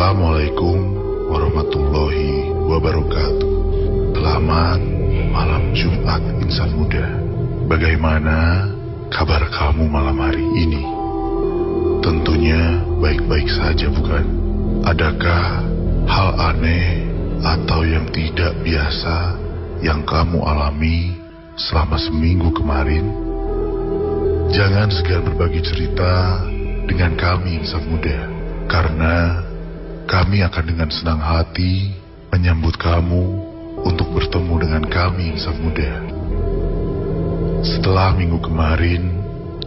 Assalamualaikum warahmatullahi wabarakatuh. Selamat malam Jumat insan muda. Bagaimana kabar kamu malam hari ini? Tentunya baik-baik saja, bukan? Adakah hal aneh atau yang tidak biasa yang kamu alami selama seminggu kemarin? Jangan segan berbagi cerita dengan kami insan muda, karena kami akan dengan senang hati menyambut kamu untuk bertemu dengan kami insan muda. Setelah minggu kemarin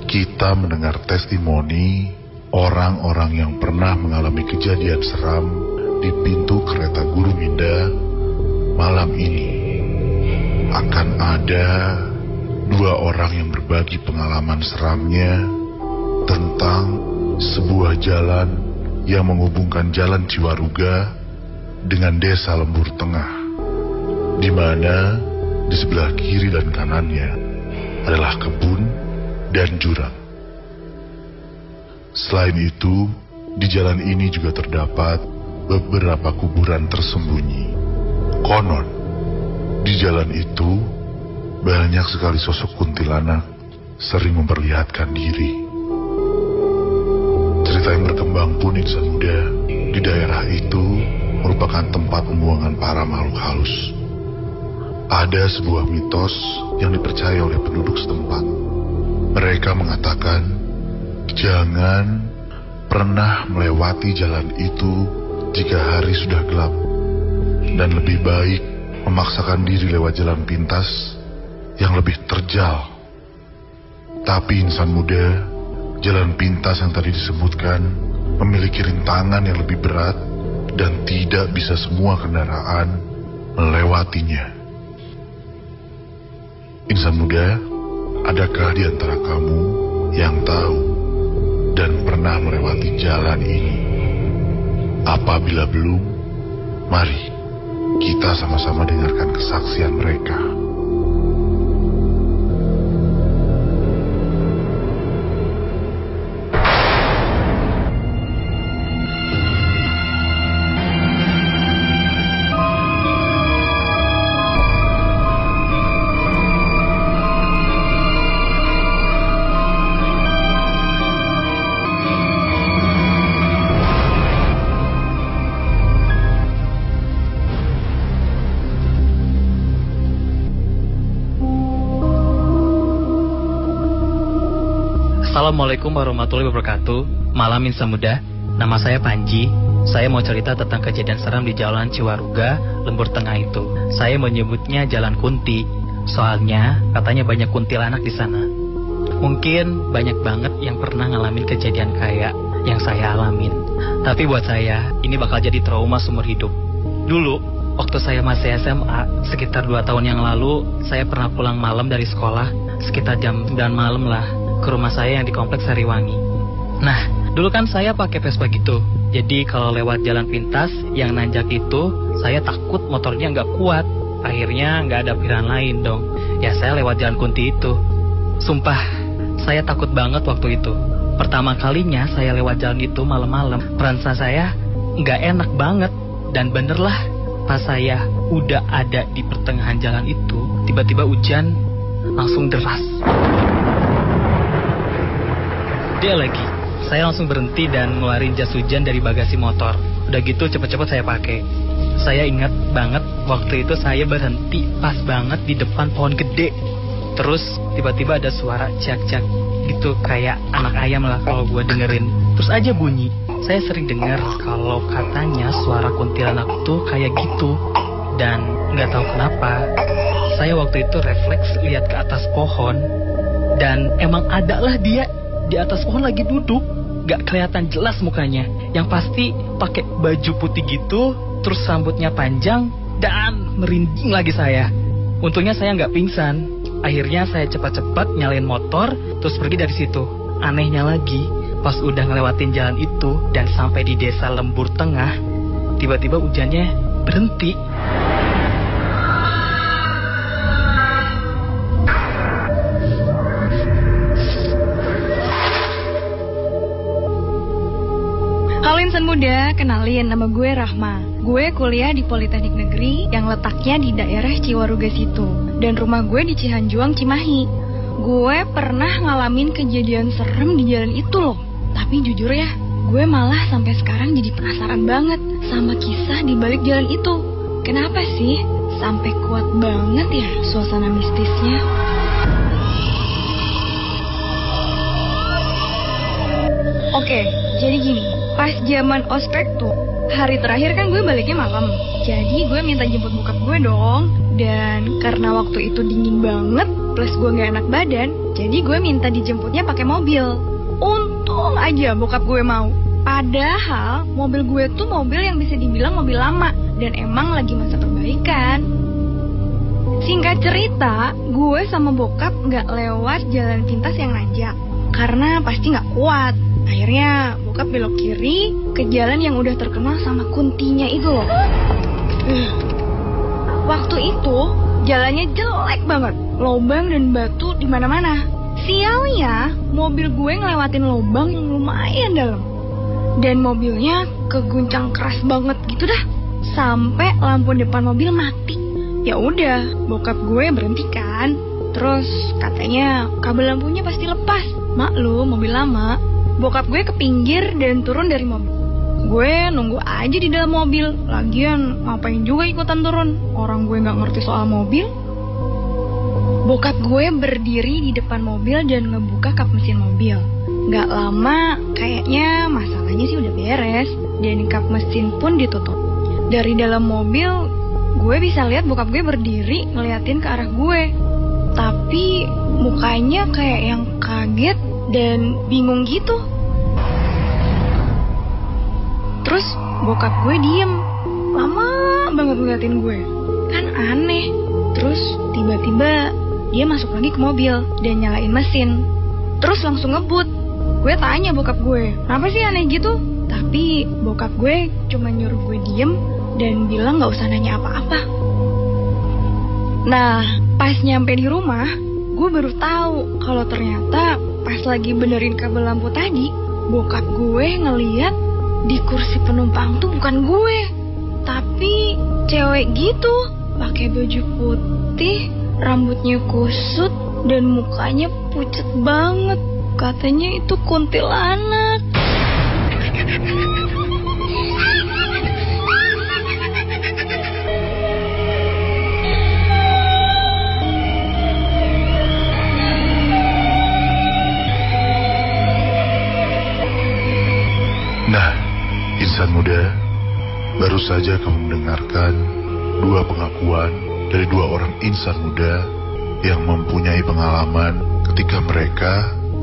kita mendengar testimoni orang-orang yang pernah mengalami kejadian seram di pintu kereta Guru Minda, malam ini akan ada dua orang yang berbagi pengalaman seramnya tentang sebuah jalan yang menghubungkan Jalan Ciwaruga dengan Desa Lembur Tengah, di mana di sebelah kiri dan kanannya adalah kebun dan jurang. Selain itu, di jalan ini juga terdapat beberapa kuburan tersembunyi. Konon, di jalan itu banyak sekali sosok kuntilanak sering memperlihatkan diri. Cerita yang berkembang pun insan muda, di daerah itu merupakan tempat pembuangan para makhluk halus. Ada sebuah mitos yang dipercaya oleh penduduk setempat. Mereka mengatakan, jangan pernah melewati jalan itu jika hari sudah gelap, dan lebih baik memaksakan diri lewat jalan pintas yang lebih terjal. Tapi insan muda, jalan pintas yang tadi disebutkan memiliki rintangan yang lebih berat dan tidak bisa semua kendaraan melewatinya. Insan muda, adakah di antara kamu yang tahu dan pernah melewati jalan ini? Apabila belum, mari kita sama-sama dengarkan kesaksian mereka. Assalamualaikum warahmatullahi wabarakatuh. Malam insan muda, nama saya Panji. Saya mau cerita tentang kejadian seram di Jalan Ciwaruga, Lembur Tengah itu. Saya menyebutnya Jalan Kunti, soalnya katanya banyak kuntilanak di sana. Mungkin banyak banget yang pernah ngalamin kejadian kayak yang saya alamin. Tapi buat saya, ini bakal jadi trauma seumur hidup. Dulu, waktu saya masih SMA, sekitar 2 tahun yang lalu, saya pernah pulang malam dari sekolah, sekitar jam 9 malam lah, ke rumah saya yang di Kompleks Sariwangi. Nah, dulu kan saya pakai Vespa gitu. Jadi kalau lewat jalan pintas yang nanjak itu, saya takut motornya nggak kuat. Akhirnya nggak ada pilihan lain dong. Ya saya lewat jalan Kunti itu. Sumpah, saya takut banget waktu itu. Pertama kalinya saya lewat jalan itu malam-malam, perasaan saya nggak enak banget. Dan bener lah, pas saya udah ada di pertengahan jalan itu, tiba-tiba hujan langsung deras. Dia lagi, saya langsung berhenti dan ngeluarin jas hujan dari bagasi motor. Udah gitu cepet-cepet saya pakai. Saya ingat banget waktu itu saya berhenti pas banget di depan pohon gede. Terus tiba-tiba ada suara cak-cak gitu, kayak anak ayam lah kalau gue dengerin. Terus aja bunyi. Saya sering dengar kalau katanya suara kuntilanak tuh kayak gitu. Dan gak tahu kenapa, saya waktu itu refleks lihat ke atas pohon. Dan emang ada lah dia di atas pohon lagi duduk, gak kelihatan jelas mukanya. Yang pasti pakai baju putih gitu, terus rambutnya panjang, dan merinding lagi saya. Untungnya saya gak pingsan. Akhirnya saya cepat-cepat nyalain motor, terus pergi dari situ. Anehnya lagi, pas udah ngelewatin jalan itu dan sampai di Desa Lembur Tengah, tiba-tiba hujannya berhenti. Insan muda, kenalin, nama gue Rahma. Gue kuliah di Politeknik Negeri yang letaknya di daerah Ciwaruga situ. Dan rumah gue di Cihanjuang, Cimahi. Gue pernah ngalamin kejadian serem di jalan itu loh. Tapi jujur ya, gue malah sampai sekarang jadi penasaran banget sama kisah di balik jalan itu. Kenapa sih sampai kuat banget ya suasana mistisnya? Oke, jadi gini, pas zaman ospek tuh, hari terakhir kan gue baliknya malam. Jadi gue minta jemput bokap gue dong. Dan karena waktu itu dingin banget, plus gue gak enak badan, jadi gue minta dijemputnya pakai mobil. Untung aja bokap gue mau. Padahal mobil gue tuh mobil yang bisa dibilang mobil lama, dan emang lagi masa perbaikan. Singkat cerita, gue sama bokap gak lewat jalan pintas yang nanjak, karena pasti gak kuat. Akhirnya bokap belok kiri ke jalan yang udah terkenal sama kuntinya itu loh. Waktu itu jalannya jelek banget, lobang dan batu di mana-mana. Sialnya mobil gue ngelewatin lobang yang lumayan dalam, dan mobilnya keguncang keras banget gitu dah, sampai lampu depan mobil mati. Ya udah, bokap gue berhenti kan, terus katanya kabel lampunya pasti lepas. Maklum mobil lama. Bokap gue ke pinggir dan turun dari mobil. Gue nunggu aja di dalam mobil. Lagian ngapain juga ikutan turun, orang gue gak ngerti soal mobil. Bokap gue berdiri di depan mobil dan ngebuka kap mesin mobil. Gak lama kayaknya masalahnya sih udah beres, dan kap mesin pun ditutup. Dari dalam mobil gue bisa lihat bokap gue berdiri ngeliatin ke arah gue. Tapi mukanya kayak yang kaget dan bingung gitu. Terus bokap gue diem lama banget ngeliatin gue. Kan aneh. Terus tiba-tiba dia masuk lagi ke mobil dan nyalain mesin. Terus langsung ngebut. Gue tanya bokap gue, kenapa sih aneh gitu? Tapi bokap gue cuma nyuruh gue diem dan bilang gak usah nanya apa-apa. Nah, pas nyampe di rumah, gue baru tahu kalau ternyata pas lagi benerin kabel lampu tadi, bokap gue ngeliat di kursi penumpang tuh bukan gue, tapi cewek gitu, pakai baju putih, rambutnya kusut, dan mukanya pucet banget. Katanya itu kuntilanak. Nah, insan muda, baru saja kamu mendengarkan dua pengakuan dari dua orang insan muda yang mempunyai pengalaman ketika mereka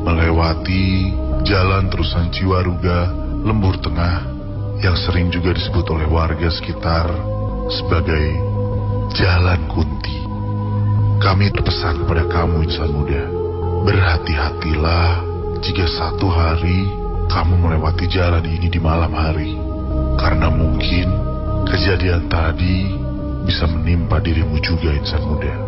melewati jalan terusan Ciwaruga, Lembur Tengah, yang sering juga disebut oleh warga sekitar sebagai Jalan Kunti. Kami berpesan kepada kamu insan muda, berhati-hatilah jika satu hari kamu melewati jalan ini di malam hari, karena mungkin kejadian tadi bisa menimpa dirimu juga insan muda.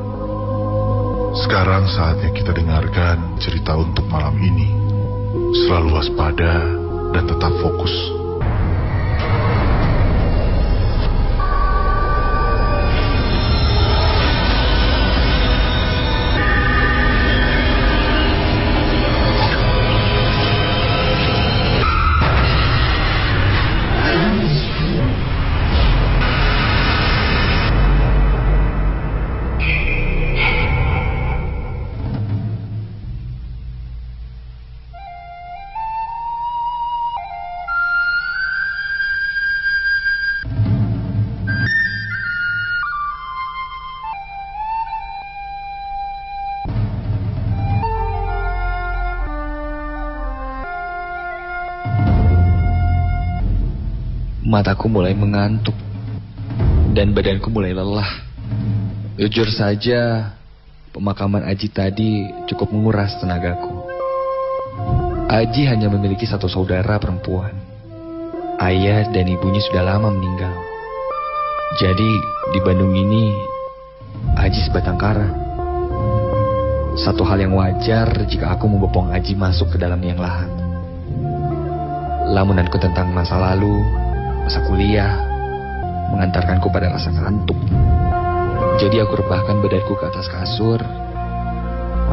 Sekarang saatnya kita dengarkan cerita untuk malam ini. Selalu waspada dan tetap fokus. Mataku mulai mengantuk dan badanku mulai lelah. Jujur saja, pemakaman Aji tadi cukup menguras tenagaku. Aji hanya memiliki satu saudara perempuan. Ayah dan ibunya sudah lama meninggal. Jadi di Bandung ini, Aji sebatang kara. Satu hal yang wajar jika aku membopong Aji masuk ke dalam liang lahat. Lamunanku tentang masa lalu, masa kuliah, mengantarkanku pada rasa ngantuk. Jadi aku rebahkan badanku ke atas kasur.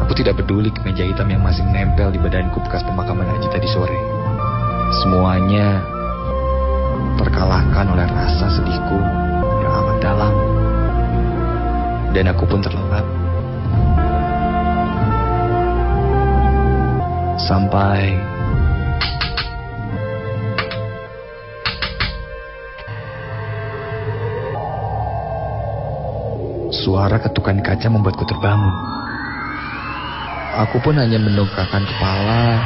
Aku tidak peduli kemeja hitam yang masih menempel di badanku bekas pemakaman Haji tadi sore. Semuanya terkalahkan oleh rasa sedihku yang amat dalam. Dan aku pun terlelap. Sampai suara ketukan kaca membuatku terbangun. Aku pun hanya mendongakkan kepala,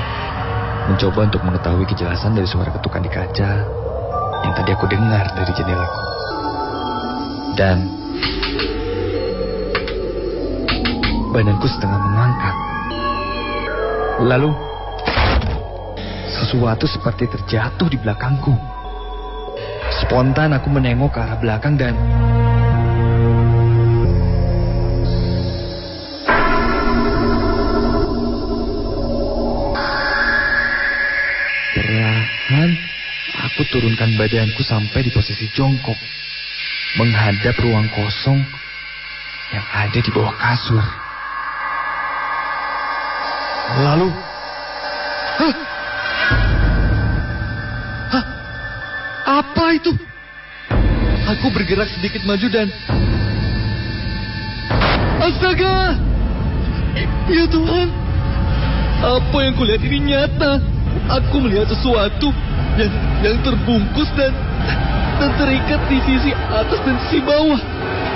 mencoba untuk mengetahui kejelasan dari suara ketukan di kaca yang tadi aku dengar dari jendelaku. Dan badanku setengah mengangkat. Lalu sesuatu seperti terjatuh di belakangku. Spontan aku menengok ke arah belakang dan perlahan aku turunkan badanku sampai di posisi jongkok, menghadap ruang kosong yang ada di bawah kasur. Lalu, apa itu? Aku bergerak sedikit maju dan astaga! Ya Tuhan, apa yang kulihat ini nyata. Aku melihat sesuatu yang terbungkus dan terikat di sisi atas dan sisi bawah.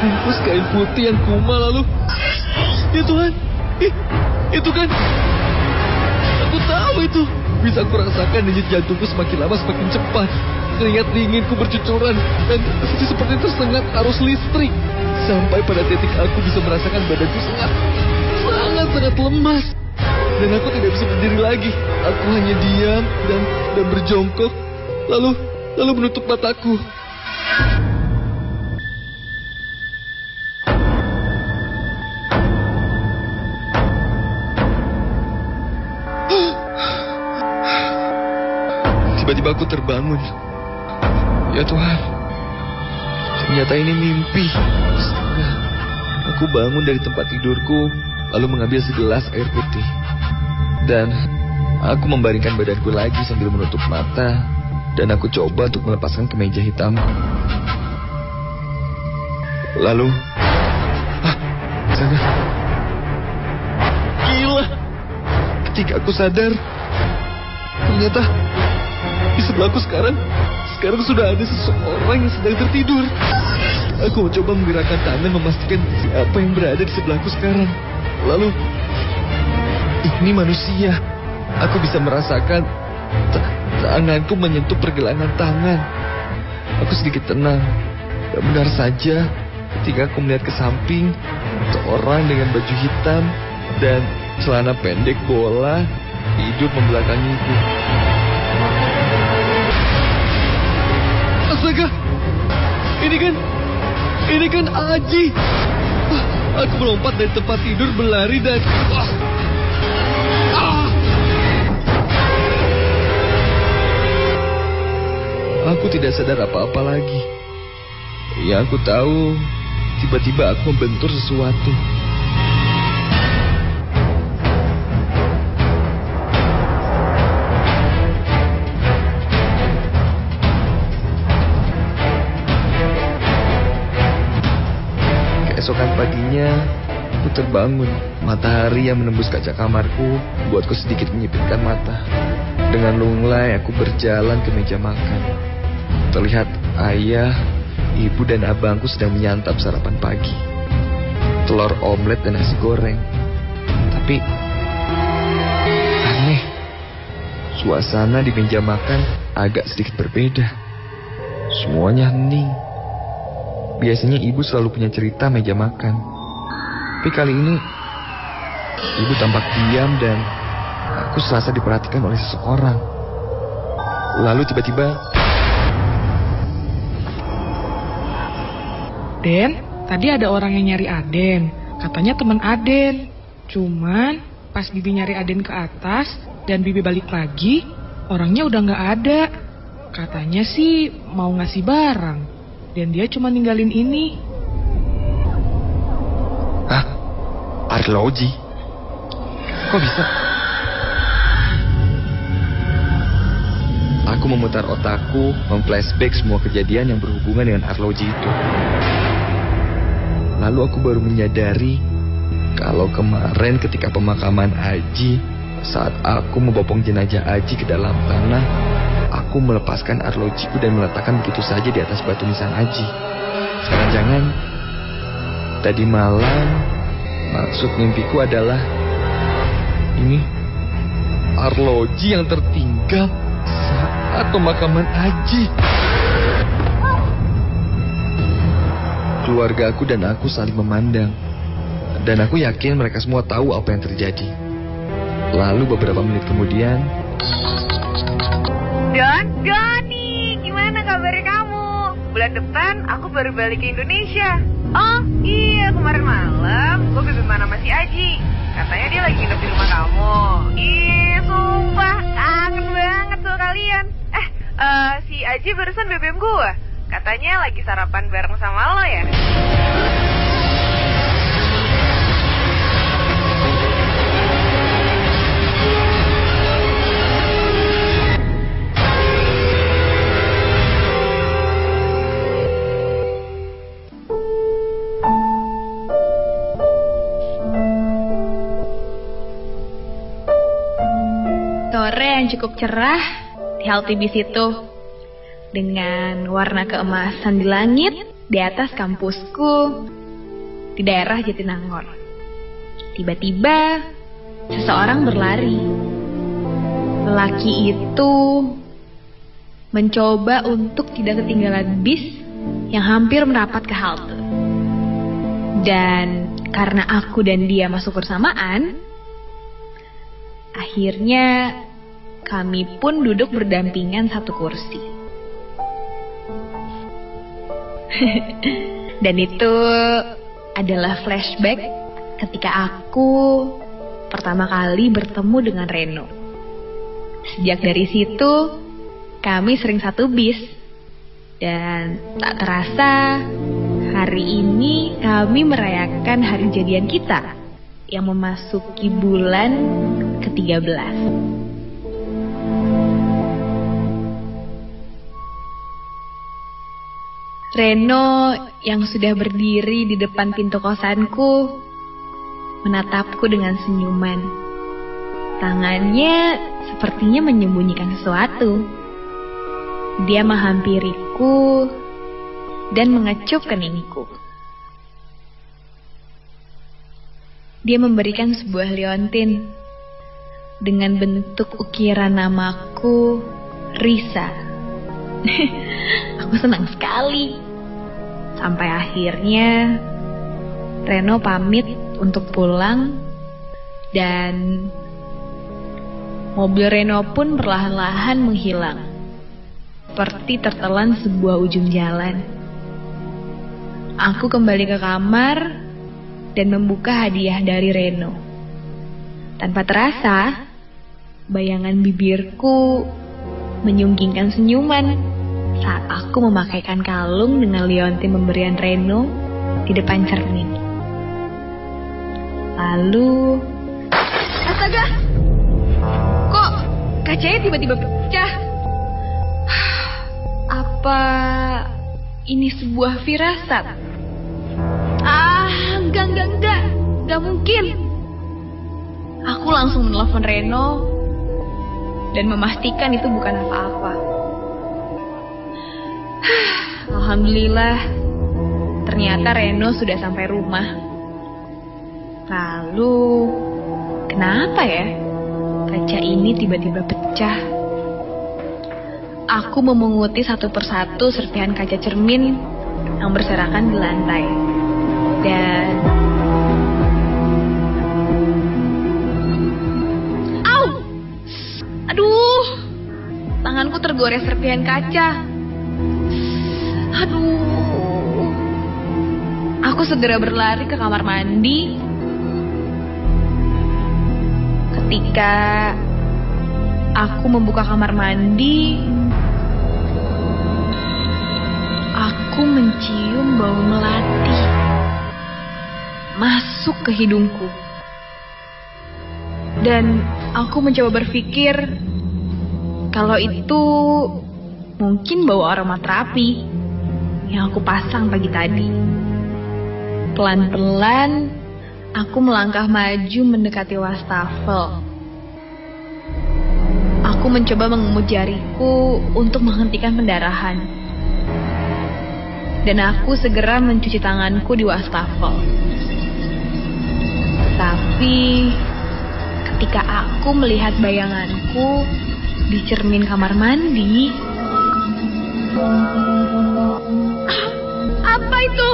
Bungkus kain putih yang kumal. Lalu, ya Tuhan, itu kan, aku tahu itu. Bisa aku rasakan denyut jantungku semakin lama semakin cepat. Keringat dinginku bercucuran dan seperti tersengat arus listrik. Sampai pada titik aku bisa merasakan badanku sangat lemas. Dan aku tidak bisa berdiri lagi. Aku hanya diam dan berjongkok. Lalu menutup mataku. Tiba-tiba aku terbangun. Ya Tuhan, ternyata ini mimpi. Aku bangun dari tempat tidurku, lalu mengambil segelas air putih. Dan aku membaringkan badanku lagi sambil menutup mata. Dan aku coba untuk melepaskan kemeja hitamku. Lalu, sadar. Gila. Ketika aku sadar, ternyata di sebelahku sekarang sudah ada seseorang yang sedang tertidur. Aku mencoba menggerakkan tangan memastikan siapa yang berada di sebelahku sekarang. Lalu, ini manusia. Aku bisa merasakan tanganku menyentuh pergelangan tangan. Aku sedikit tenang. Dan benar saja, ketika aku melihat ke samping, seorang dengan baju hitam dan celana pendek bola hidup membelakangiku. Astaga, ini kan Aji. Aku melompat dari tempat tidur, berlari dan aku tidak sadar apa-apa lagi. Yang aku tahu, tiba-tiba aku membentur sesuatu. Keesokan paginya, aku terbangun. Matahari yang menembus kaca kamarku membuatku sedikit menyipitkan mata. Dengan lunglai aku berjalan ke meja makan. Terlihat ayah, ibu dan abangku sedang menyantap sarapan pagi. Telur omelet dan nasi goreng. Tapi aneh, suasana di meja makan agak sedikit berbeda. Semuanya hening. Biasanya ibu selalu punya cerita meja makan. Tapi kali ini ibu tampak diam dan aku serasa diperhatikan oleh seseorang. Lalu tiba-tiba, Den, tadi ada orang yang nyari Aden. Katanya teman Aden. Cuman pas Bibi nyari Aden ke atas dan Bibi balik lagi, orangnya udah nggak ada. Katanya sih mau ngasih barang, dan dia cuma ninggalin ini. Hah? Arloji? Kok bisa? Aku memutar otakku, memflashback semua kejadian yang berhubungan dengan Arloji itu. Lalu aku baru menyadari kalau kemarin ketika pemakaman Aji, saat aku membopong jenazah Aji ke dalam tanah, aku melepaskan arlojiku dan meletakkan begitu saja di atas batu nisan Aji. Jangan-jangan tadi malam maksud mimpiku adalah ini arloji yang tertinggal saat pemakaman Aji. Keluarga aku dan aku saling memandang, dan aku yakin mereka semua tahu apa yang terjadi. Lalu beberapa menit kemudian, Doni, gimana kabarnya kamu? Bulan depan aku baru balik ke Indonesia. Oh iya, kemarin malam gue bebeman sama si Aji. Katanya dia lagi nginep di rumah kamu. Ih, sumpah, kangen banget sama kalian. Si Aji barusan BBM gue. Katanya lagi sarapan bareng sama lo ya? Sore yang cukup cerah di halte bis itu, dengan warna keemasan di langit di atas kampusku di daerah Jatinangor. Tiba-tiba seseorang berlari. Lelaki itu mencoba untuk tidak ketinggalan bis yang hampir merapat ke halte. Dan karena aku dan dia masuk bersamaan, akhirnya kami pun duduk berdampingan satu kursi. Dan itu adalah flashback ketika aku pertama kali bertemu dengan Reno. Sejak dari situ, kami sering satu bis. Dan tak terasa, hari ini kami merayakan hari jadian kita yang memasuki bulan ke-13. Reno yang sudah berdiri di depan pintu kosanku menatapku dengan senyuman. Tangannya sepertinya menyembunyikan sesuatu. Dia menghampiriku dan mengecup keningku. Dia memberikan sebuah liontin dengan bentuk ukiran namaku, Risa. Aku senang sekali. Sampai akhirnya Reno pamit untuk pulang, dan mobil Reno pun perlahan-lahan menghilang, seperti tertelan sebuah ujung jalan. Aku kembali ke kamar dan membuka hadiah dari Reno. Tanpa terasa, bayangan bibirku menyunggingkan senyuman saat aku memakaikan kalung dengan liontin pemberian Reno di depan cermin. Lalu, astaga, kok kacanya tiba-tiba pecah? Apa ini sebuah firasat? Enggak mungkin. Aku langsung menelepon Reno dan memastikan itu bukan apa-apa. Alhamdulillah, ternyata Reno sudah sampai rumah. Lalu, kenapa ya kaca ini tiba-tiba pecah? Aku memunguti satu persatu serpihan kaca cermin yang berserakan di lantai. Dan aduh, tanganku tergores serpihan kaca. Aduh. Aku segera berlari ke kamar mandi. Ketika aku membuka kamar mandi, aku mencium bau melati masuk ke hidungku. Dan aku mencoba berpikir kalau itu mungkin bau aromaterapi yang aku pasang pagi tadi. Pelan-pelan aku melangkah maju mendekati wastafel. Aku mencoba mengemut jariku untuk menghentikan pendarahan. Dan aku segera mencuci tanganku di wastafel. Tapi ketika aku melihat bayanganku di cermin kamar mandi, apa itu?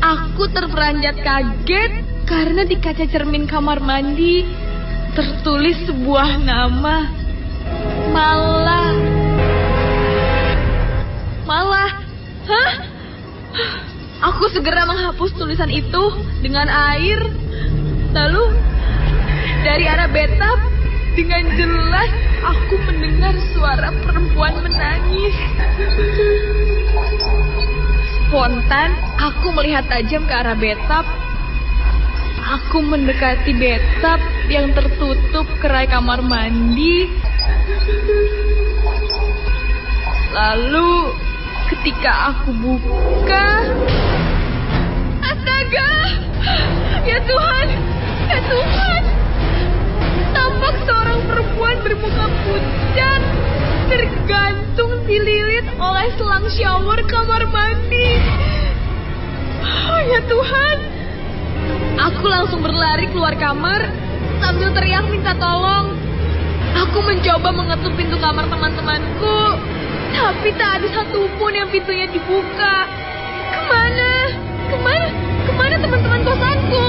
Aku terperanjat kaget karena di kaca cermin kamar mandi tertulis sebuah nama, Mala. Hah? Aku segera menghapus tulisan itu dengan air. Lalu dari arah bathtub dengan jelas aku mendengar suara perempuan menangis. Spontan aku melihat tajam ke arah bathtub. Aku mendekati bathtub yang tertutup kerai kamar mandi. Lalu ketika aku buka, astaga! Ya Tuhan! Ya Tuhan! Tampak seorang perempuan bermuka pucat tergantung dililit oleh selang shower kamar mandi. Oh, ya Tuhan! Aku langsung berlari keluar kamar sambil teriak minta tolong. Aku mencoba mengetuk pintu kamar teman-temanku, tapi tak ada satupun yang pintunya dibuka. Kemana teman-teman kosanku?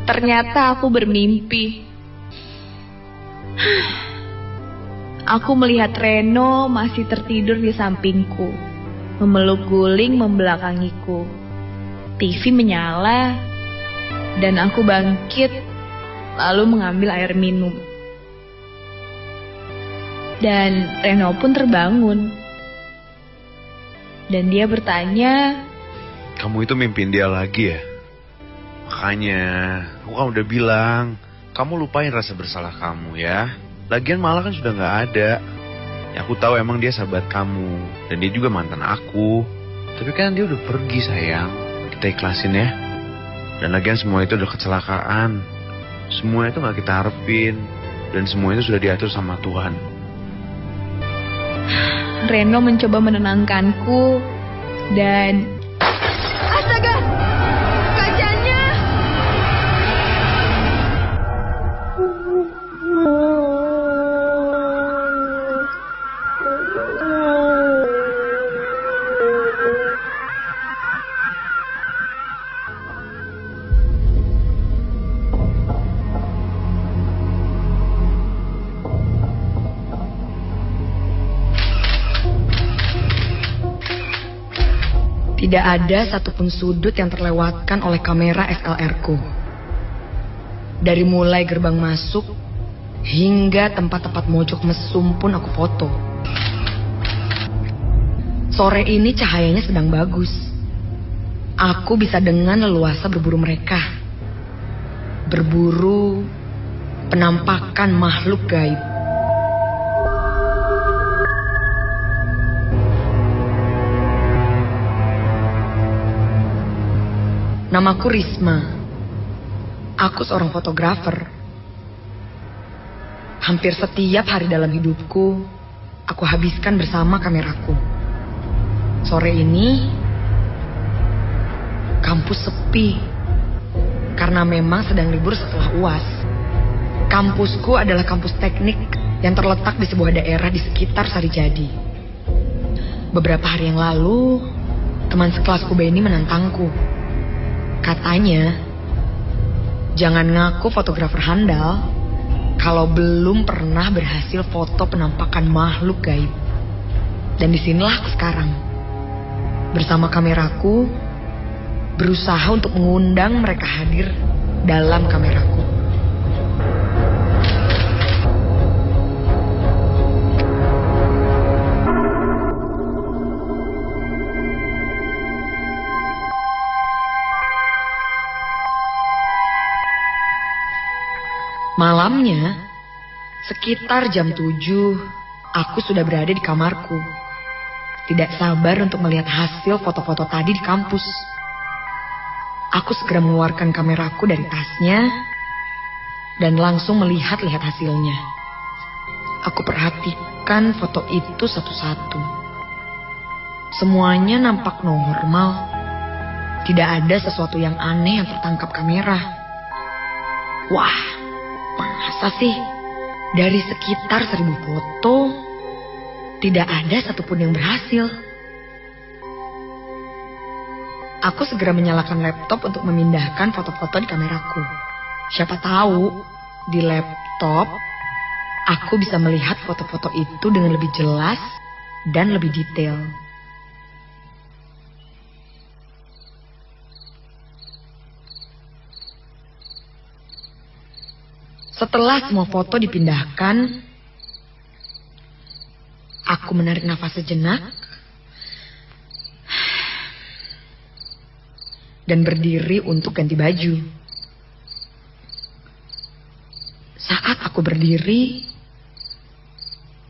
Ternyata aku bermimpi. Aku melihat Reno masih tertidur di sampingku, memeluk guling membelakangiku. TV menyala, dan aku bangkit, lalu mengambil air minum. Dan Reno pun terbangun. Dan dia bertanya, "Kamu itu mimpin dia lagi ya? Makanya, aku kan udah bilang, kamu lupain rasa bersalah kamu ya. Lagian malah kan sudah gak ada. Ya, aku tahu emang dia sahabat kamu, dan dia juga mantan aku. Tapi kan dia udah pergi sayang. Kita ikhlasin ya. Dan lagian semua itu udah kecelakaan. Semua itu gak kita harapin. Dan semua itu sudah diatur sama Tuhan." Reno mencoba menenangkanku. Dan astaga! Kacanya! Tidak ada satupun sudut yang terlewatkan oleh kamera SLR-ku. Dari mulai gerbang masuk hingga tempat-tempat mojok mesum pun aku foto. Sore ini cahayanya sedang bagus. Aku bisa dengan leluasa berburu mereka. Berburu penampakan makhluk gaib. Namaku Risma. Aku seorang fotografer. Hampir setiap hari dalam hidupku, aku habiskan bersama kameraku. Sore ini, kampus sepi. Karena memang sedang libur setelah UAS. Kampusku adalah kampus teknik yang terletak di sebuah daerah di sekitar Sarijadi. Beberapa hari yang lalu, teman sekelasku Benny menantangku. Katanya, jangan ngaku fotografer handal kalau belum pernah berhasil foto penampakan makhluk gaib. Dan disinilah aku sekarang. bersama kameraku berusaha untuk mengundang mereka hadir dalam kameraku. Malamnya, sekitar jam 7, aku sudah berada di kamarku. Tidak sabar untuk melihat hasil foto-foto tadi di kampus. Aku segera mengeluarkan kameraku dari tasnya dan langsung melihat-lihat hasilnya. Aku perhatikan foto itu satu-satu. Semuanya nampak normal. Tidak ada sesuatu yang aneh yang tertangkap kamera. Wah, masa sih? Dari sekitar 1000 foto, tidak ada satupun yang berhasil. Aku segera menyalakan laptop untuk memindahkan foto-foto di kameraku. Siapa tahu, di laptop, aku bisa melihat foto-foto itu dengan lebih jelas dan lebih detail. Setelah semua foto dipindahkan, aku menarik nafas sejenak dan berdiri untuk ganti baju. Saat aku berdiri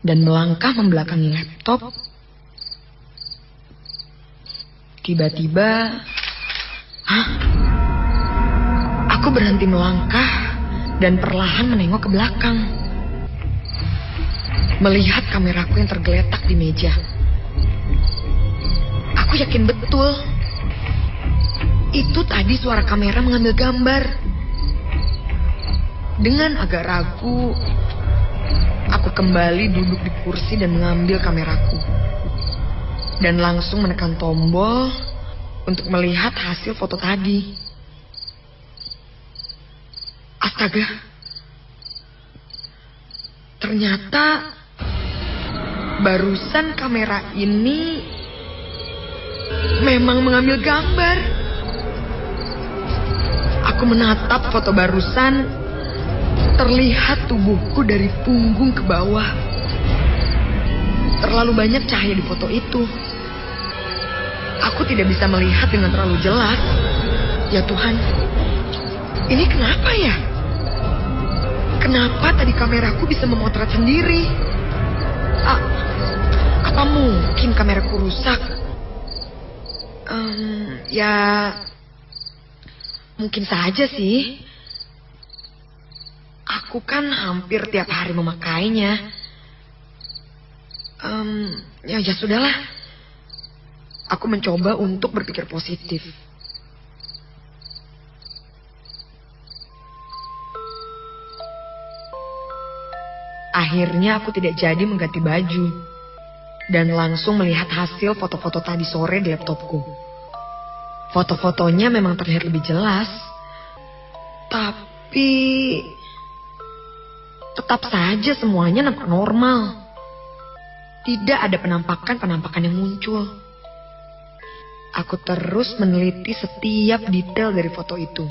dan melangkah membelakangi laptop, tiba-tiba, aku berhenti melangkah dan perlahan menengok ke belakang. Melihat kameraku yang tergeletak di meja. Aku yakin betul. Itu tadi suara kamera mengambil gambar. Dengan agak ragu, aku kembali duduk di kursi dan mengambil kameraku. Dan langsung menekan tombol untuk melihat hasil foto tadi. Astaga, ternyata barusan kamera ini memang mengambil gambar. Aku menatap foto barusan, terlihat tubuhku dari punggung ke bawah. Terlalu banyak cahaya di foto itu. Aku tidak bisa melihat dengan terlalu jelas. Ya Tuhan, ini kenapa ya? Kenapa tadi kameraku bisa memotret sendiri? Apa mungkin kameraku rusak? Ya, mungkin saja sih. Aku kan hampir tiap hari memakainya. Ya sudahlah. Aku mencoba untuk berpikir positif. Akhirnya aku tidak jadi mengganti baju dan langsung melihat hasil foto-foto tadi sore di laptopku. Foto-fotonya memang terlihat lebih jelas, tapi tetap saja semuanya nampak normal. Tidak ada penampakan-penampakan yang muncul. Aku terus meneliti setiap detail dari foto itu.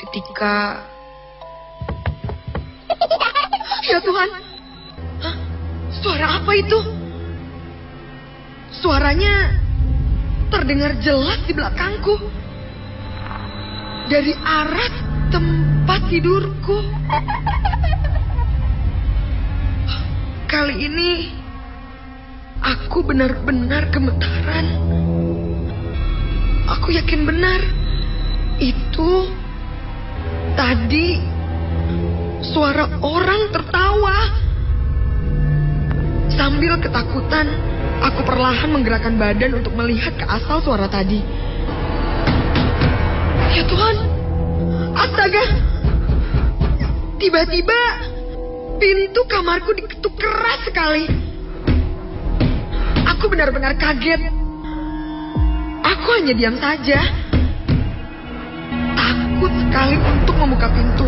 Ketika... Ya Tuhan, suara apa itu? Suaranya terdengar jelas di belakangku. Dari arah tempat tidurku. Kali ini aku benar-benar gemetaran. Aku yakin benar itu tadi suara orang tertawa. Sambil ketakutan, aku perlahan menggerakkan badan untuk melihat ke asal suara tadi. Ya Tuhan, astaga! Tiba-tiba pintu kamarku diketuk keras sekali. Aku benar-benar kaget. Aku hanya diam saja. Takut sekali untuk membuka pintu.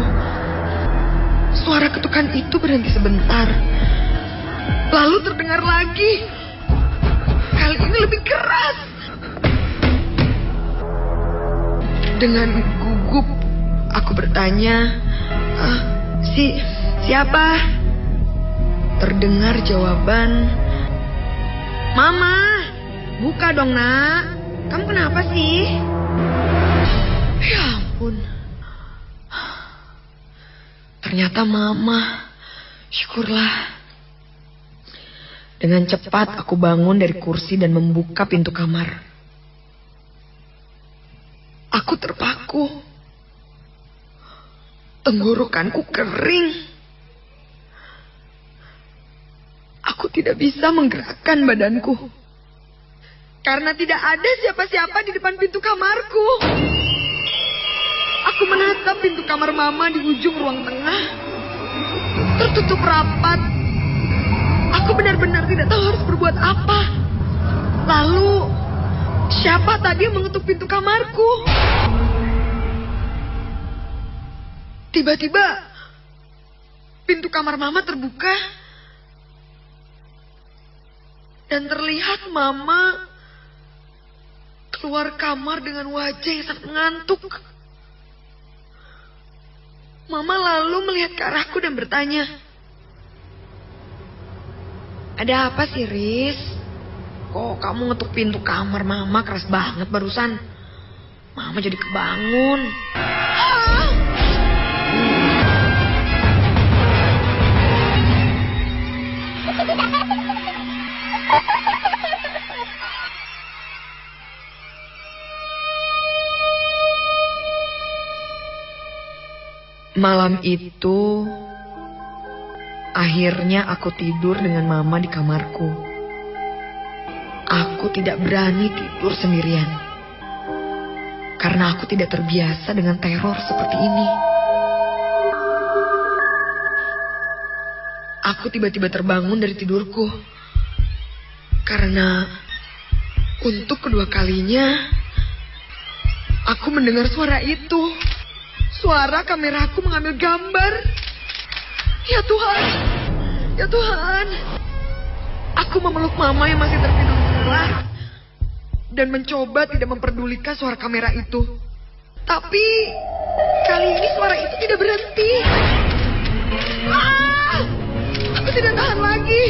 Suara ketukan itu berhenti sebentar. Lalu terdengar lagi. Kali Dengan gugup, aku bertanya, siapa? Terdengar jawaban, Mama, buka dong nak. Kamu kenapa sih? Ya ampun. Ternyata Mama. Syukurlah. Dengan cepat aku bangun dari kursi dan membuka pintu kamar. Aku terpaku. Tenggorokanku kering. Aku tidak bisa menggerakkan badanku. Karena tidak ada siapa-siapa di depan pintu kamarku. Aku menatap pintu kamar Mama di ujung ruang tengah. Tertutup rapat. Aku benar-benar tidak tahu harus berbuat apa. Lalu, siapa tadi yang mengetuk pintu kamarku? Tiba-tiba, pintu kamar Mama terbuka. Dan terlihat Mama keluar kamar dengan wajah yang sangat mengantuk. Mama lalu melihat ke arahku dan bertanya, "Ada apa sih, Riz? Kok kamu ngetuk pintu kamar Mama keras banget barusan? Mama jadi kebangun." Malam itu, akhirnya aku tidur dengan Mama di kamarku. Aku tidak berani tidur sendirian. Karena aku tidak terbiasa dengan teror seperti ini. Aku tiba-tiba terbangun dari tidurku. Karena untuk kedua kalinya, aku mendengar suara itu. Suara kameraku mengambil gambar. Ya Tuhan, ya Tuhan. Aku memeluk Mama yang masih tertidur gelap dan mencoba tidak memperdulikan suara kamera itu. Tapi kali ini suara itu tidak berhenti. Aku tidak tahan lagi.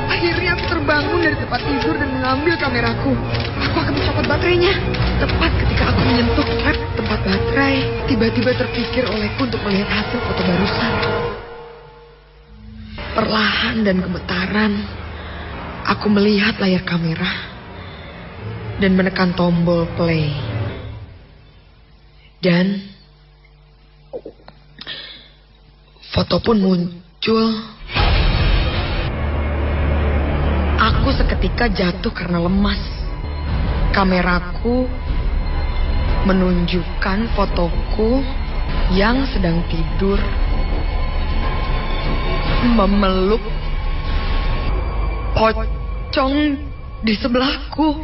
Akhirnya aku terbangun dari tempat tidur dan mengambil kameraku. Aku akan mencopot baterainya. Tepat ketika aku menyentuh strap tempat baterai, tiba-tiba terpikir olehku untuk melihat hasil foto barusan. Perlahan dan gemetaran, aku melihat layar kamera dan menekan tombol play. Dan foto pun muncul. Aku seketika jatuh karena lemas. Kameraku menunjukkan fotoku yang sedang tidur memeluk pocong di sebelahku.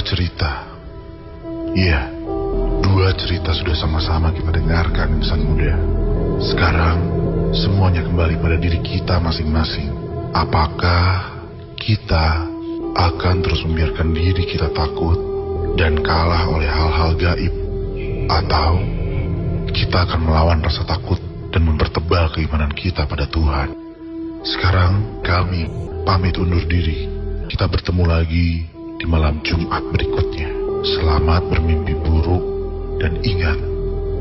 Cerita. Iya, dua cerita sudah sama-sama kita dengarkan insan muda. Sekarang semuanya kembali pada diri kita masing-masing. Apakah kita akan terus membiarkan diri kita takut dan kalah oleh hal-hal gaib, atau kita akan melawan rasa takut dan mempertebal keimanan kita pada Tuhan? Sekarang kami pamit undur diri. Kita bertemu lagi di malam Jumat berikutnya. Selamat bermimpi buruk dan ingat,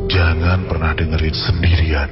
jangan pernah dengerin sendirian.